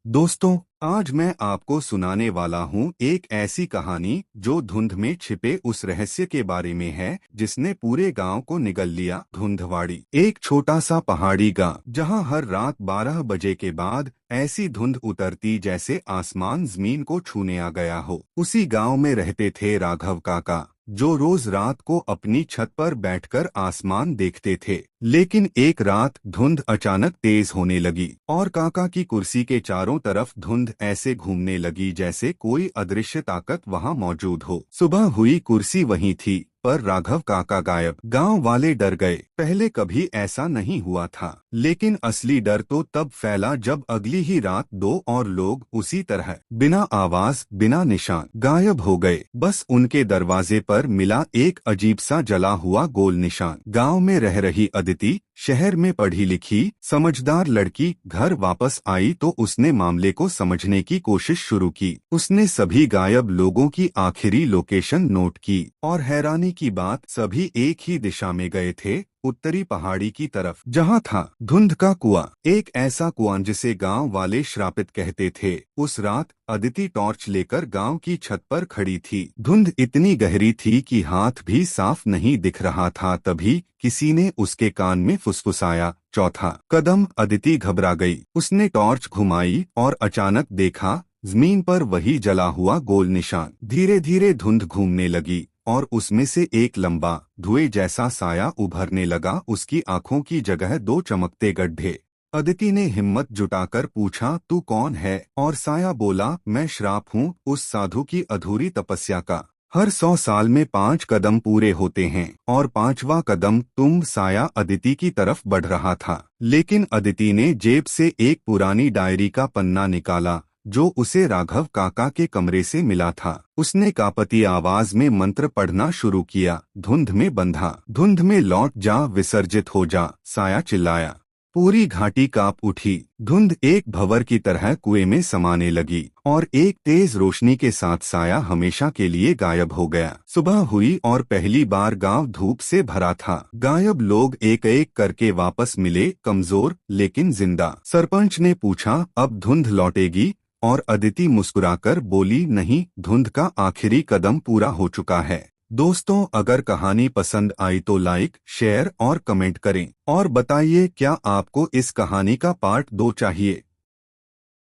दोस्तों, आज मैं आपको सुनाने वाला हूँ एक ऐसी कहानी जो धुंध में छिपे उस रहस्य के बारे में है जिसने पूरे गांव को निगल लिया। धुंधवाड़ी एक छोटा सा पहाड़ी गांव जहां हर रात 12 बजे के बाद ऐसी धुंध उतरती जैसे आसमान जमीन को छूने आ गया हो। उसी गांव में रहते थे राघव काका, जो रोज रात को अपनी छत पर बैठकर आसमान देखते थे। लेकिन एक रात धुंध अचानक तेज होने लगी और काका की कुर्सी के चारों तरफ धुंध ऐसे घूमने लगी जैसे कोई अदृश्य ताकत वहां मौजूद हो। सुबह हुई, कुर्सी वहीं थी पर राघव काका गायब। गांव वाले डर गए। पहले कभी ऐसा नहीं हुआ था, लेकिन असली डर तो तब फैला जब अगली ही रात दो और लोग उसी तरह बिना आवाज बिना निशान गायब हो गए। बस उनके दरवाजे पर मिला एक अजीब सा जला हुआ गोल निशान। गांव में रह रही अदिति, शहर में पढ़ी लिखी समझदार लड़की, घर वापस आई तो उसने मामले को समझने की कोशिश शुरू की। उसने सभी गायब लोगों की आखिरी लोकेशन नोट की और हैरानी की बात, सभी एक ही दिशा में गए थे, उत्तरी पहाड़ी की तरफ, जहां था धुंध का कुआं। एक ऐसा कुआं जिसे गांव वाले श्रापित कहते थे। उस रात अदिति टॉर्च लेकर गांव की छत पर खड़ी थी। धुंध इतनी गहरी थी कि हाथ भी साफ नहीं दिख रहा था। तभी किसी ने उसके कान में फुसफुसाया, चौथा कदम। अदिति घबरा गई। उसने टॉर्च घुमाई और अचानक देखा जमीन पर वही जला हुआ गोल निशान। धीरे धीरे धुंध घूमने लगी और उसमें से एक लंबा धुएं जैसा साया उभरने लगा। उसकी आंखों की जगह दो चमकते गड्ढे। अदिति ने हिम्मत जुटाकर पूछा, तू कौन है? और साया बोला, मैं श्राप हूँ, उस साधु की अधूरी तपस्या का। हर 100 साल में 5 कदम पूरे होते हैं और 5वां कदम तुम। साया अदिति की तरफ बढ़ रहा था, लेकिन अदिति ने जेब से एक पुरानी डायरी का पन्ना निकाला जो उसे राघव काका के कमरे से मिला था। उसने कांपती आवाज में मंत्र पढ़ना शुरू किया। धुंध में बंधा, धुंध में लौट जा, विसर्जित हो जा, साया चिल्लाया। पूरी घाटी कांप उठी। धुंध एक भंवर की तरह कुएं में समाने लगी और एक तेज रोशनी के साथ साया हमेशा के लिए गायब हो गया। सुबह हुई और पहली बार गांव धूप से भरा था। गायब लोग एक एक करके वापस मिले, कमजोर लेकिन जिंदा। सरपंच ने पूछा, अब धुंध लौटेगी? और अदिति मुस्कुराकर बोली, नहीं, धुंध का आखिरी कदम पूरा हो चुका है। दोस्तों, अगर कहानी पसंद आई तो लाइक, शेयर और कमेंट करें और बताइए क्या आपको इस कहानी का पार्ट 2 चाहिए।